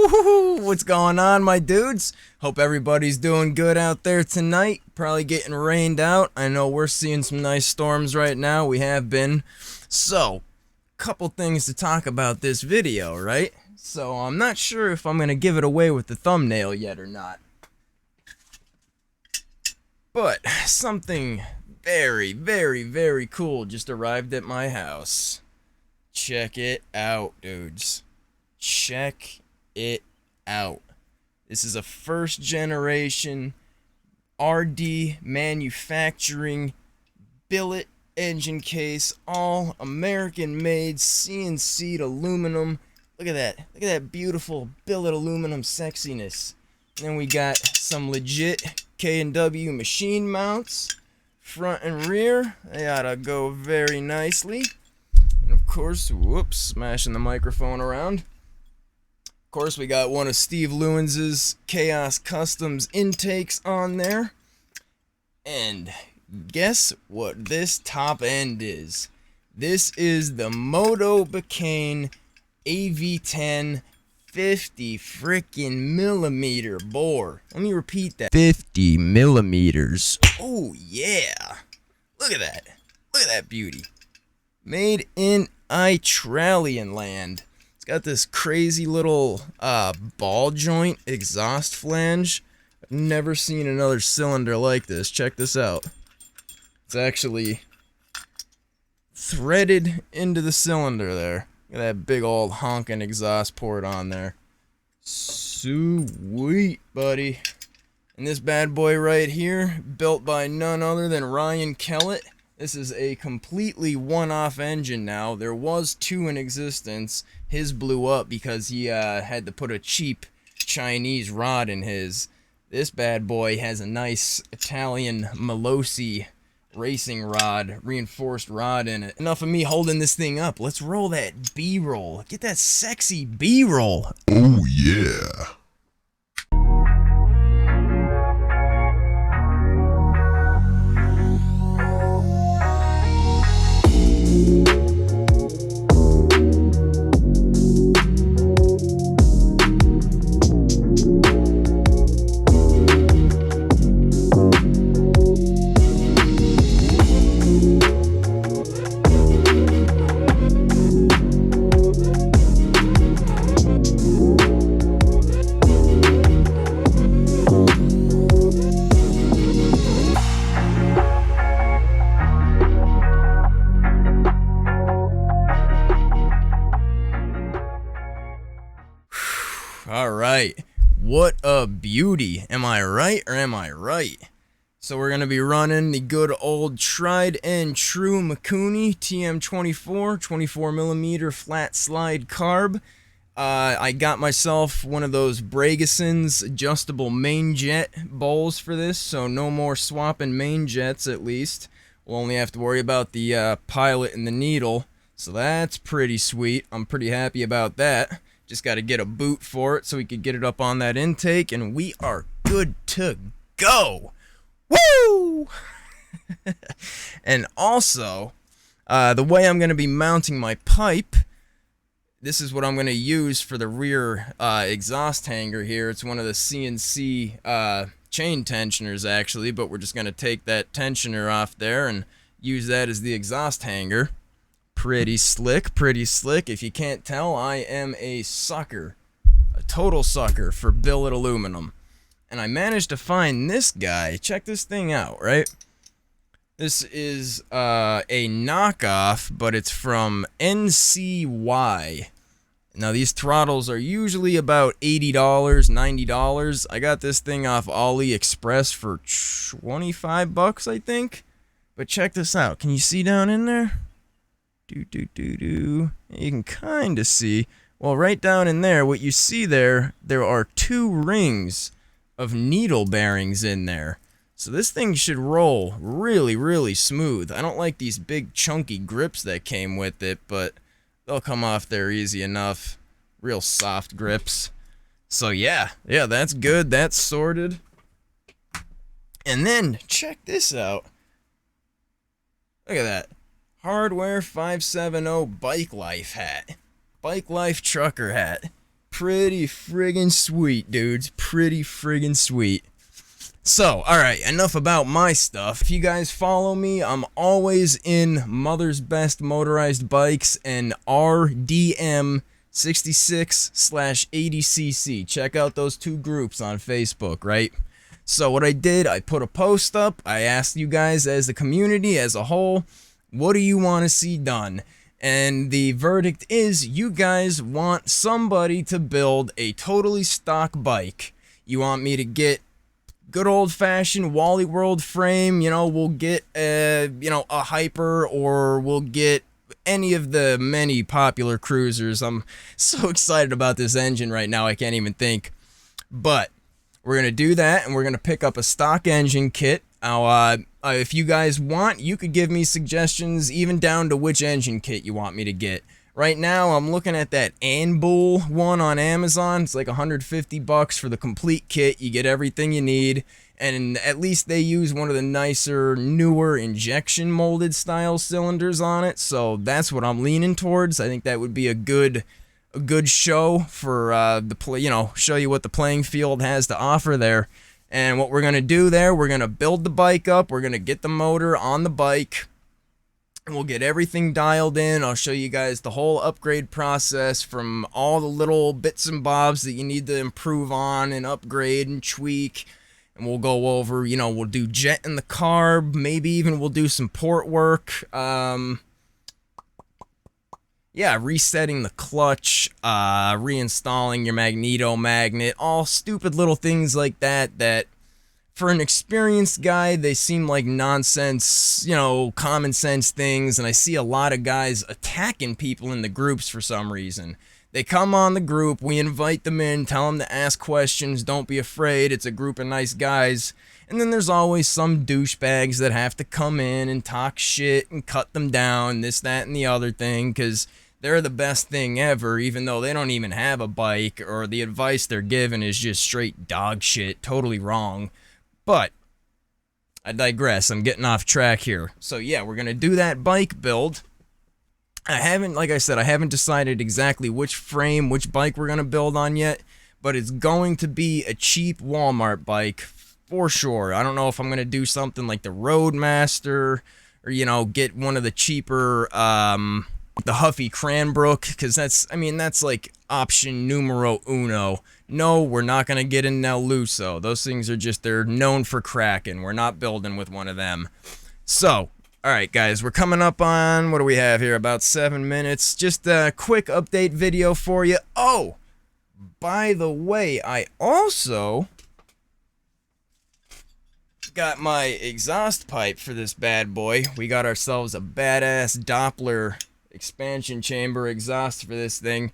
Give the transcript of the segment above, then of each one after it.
Woohoo! What's going on, my dudes? Hope everybody's doing good out there tonight. Probably getting rained out. I know we're seeing some nice storms right now. We have been. So, couple things to talk about this video, right? So, I'm not sure if I'm going to give it away with the thumbnail yet or not. But, something very, very, very cool just arrived at my house. Check it out, dudes. Check it out. This is a first generation RD manufacturing billet engine case, all American made CNC'd aluminum. Look at that. Look at that beautiful billet aluminum sexiness. And then we got some legit K&W machine mounts, front and rear. They ought to go very nicely. And of course, whoops, smashing the microphone around. Of course, we got one of Steve Lewin's Chaos Customs intakes on there. And guess what this top end is? This is the Motobecane AV10 50 freaking millimeter bore. Let me repeat that. 50 millimeters. Oh, yeah. Look at that. Look at that beauty. Made in Australian land. It's got this crazy little ball joint exhaust flange. I've never seen another cylinder like this. Check this out. It's actually threaded into the cylinder there. Look at that big old honking exhaust port on there. Sweet, buddy. And this bad boy right here, built by none other than Ryan Kellett. This is a completely one-off engine now. There was two in existence. His blew up because he had to put a cheap Chinese rod in his. This bad boy has a nice Italian Malossi racing rod, reinforced rod in it. Enough of me holding this thing up. Let's roll that B-roll. Get that sexy B-roll. Oh yeah. Alright, what a beauty. Am I right or am I right? So we're going to be running the good old tried and true Mikuni TM24 24mm flat slide carb. I got myself one of those Bregason's adjustable main jet bowls for this, so no more swapping main jets at least. We'll only have to worry about the pilot and the needle, so that's pretty sweet. I'm pretty happy about that. Just got to get a boot for it so we could get it up on that intake, and we are good to go. Woo! And also, the way I'm going to be mounting my pipe, this is what I'm going to use for the rear exhaust hanger here. It's one of the CNC chain tensioners, actually, but we're just going to take that tensioner off there and use that as the exhaust hanger. Pretty slick, pretty slick. If you can't tell, I am a sucker, a total sucker for billet aluminum. And I managed to find this guy. Check this thing out, right? This is a knockoff, but it's from NCY. Now, these throttles are usually about $80, $90. I got this thing off AliExpress for 25 bucks, I think. But check this out. Can you see down in there? You can kind of see. Well, right down in there, what you see there are two rings of needle bearings in there. So this thing should roll really, really smooth. I don't like these big chunky grips that came with it, but they'll come off there easy enough. Real soft grips. So yeah, that's good. That's sorted. And then, check this out. Look at that. Hardware 570 Bikelife hat. Bikelife trucker hat. pretty friggin' sweet, dudes. Pretty friggin' sweet. So, alright, enough about my stuff. If you guys follow me, I'm always in Mother's Best Motorized Bikes and RDM 66/80cc. Check out those two groups on Facebook, right? So what I did, I put a post up. I asked you guys as the community as a whole, what do you want to see done? And the verdict is you guys want somebody to build a totally stock bike. You want me to get good old-fashioned Wally World frame, you know, we'll get a Hyper, or we'll get any of the many popular cruisers. I'm so excited about this engine right now, I can't even think. But we're going to do that, and we're going to pick up a stock engine kit. Now, if you guys want, you could give me suggestions, even down to which engine kit you want me to get. Right now, I'm looking at that Anbull one on Amazon. It's like $150 for the complete kit. You get everything you need, and at least they use one of the nicer, newer injection molded style cylinders on it. So that's what I'm leaning towards. I think that would be a good show for show you what the playing field has to offer there. And what we're gonna do there, we're gonna build the bike up. We're gonna get the motor on the bike. We'll get everything dialed in. I'll show you guys the whole upgrade process, from all the little bits and bobs that you need to improve on and upgrade and tweak. And we'll go over, we'll do jet in the carb. Maybe even we'll do some port work. Resetting the clutch, reinstalling your magneto magnet, all stupid little things like that for an experienced guy, they seem like nonsense, common sense things, and I see a lot of guys attacking people in the groups for some reason. They come on the group, we invite them in, tell them to ask questions, don't be afraid, it's a group of nice guys, and then there's always some douchebags that have to come in and talk shit and cut them down, this, that, and the other thing, because they're the best thing ever, even though they don't even have a bike, or the advice they're given is just straight dog shit, totally wrong. But I digress. I'm getting off track here. So yeah, we're gonna do that bike build. Like I said, I haven't decided exactly which frame, which bike we're gonna build on yet, but it's going to be a cheap Walmart bike for sure. I don't know if I'm gonna do something like the Roadmaster, or get one of the cheaper, the Huffy Cranbrook, because that's like option numero uno. No, we're not going to get in El Luso. Those things are they're known for cracking. We're not building with one of them. So, alright guys, we're coming up on, what do we have here, about 7 minutes. Just a quick update video for you. Oh, by the way, I also got my exhaust pipe for this bad boy. We got ourselves a badass Doppler expansion chamber exhaust for this thing.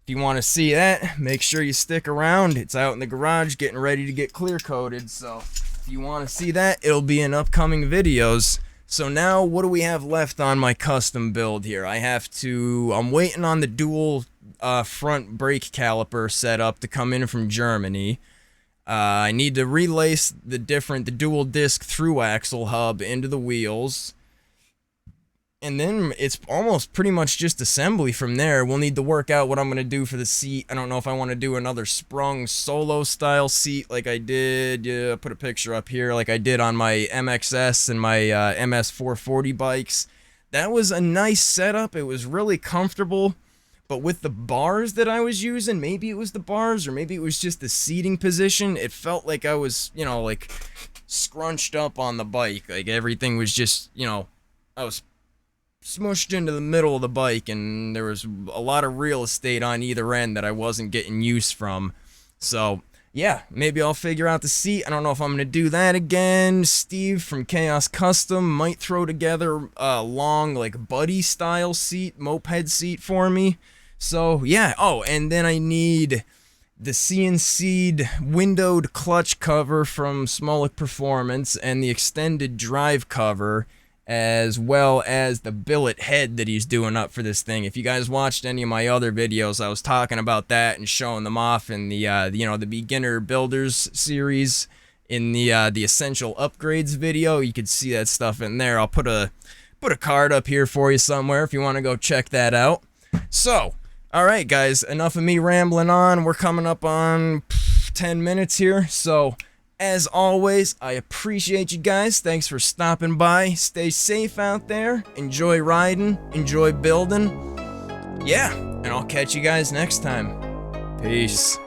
If you want to see that, make sure you stick around. It's out in the garage getting ready to get clear coated, so if you want to see that, it'll be in upcoming videos. So now, what do we have left on my custom build here? I'm waiting on the dual front brake caliper setup to come in from Germany. I need to relace the dual disc through axle hub into the wheels. And then it's almost pretty much just assembly from there. We'll need to work out what I'm going to do for the seat. I don't know if I want to do another sprung solo style seat like I did. Yeah, put a picture up here like I did on my MXS and my MS440 bikes. That was a nice setup. It was really comfortable. But with the bars that I was using, maybe it was the bars or maybe it was just the seating position, it felt like I was, like scrunched up on the bike. Like everything was just, I was smushed into the middle of the bike, and there was a lot of real estate on either end that I wasn't getting use from. So yeah, maybe I'll figure out the seat. I don't know if I'm gonna do that again. Steve from Chaos Custom might throw together a long, like, buddy style seat, moped seat for me. So yeah. Oh, and then I need the CNC'd windowed clutch cover from Smolik Performance and the extended drive cover, as well as the billet head that he's doing up for this thing. If you guys watched any of my other videos, I was talking about that and showing them off in the the beginner builders series in the essential upgrades video. You could see that stuff in there. I'll put a card up here for you somewhere if you want to go check that out. So, Alright guys, enough of me rambling on. We're coming up on 10 minutes here, so as always, I appreciate you guys. Thanks for stopping by. Stay safe out there. Enjoy riding. Enjoy building. Yeah, and I'll catch you guys next time. Peace.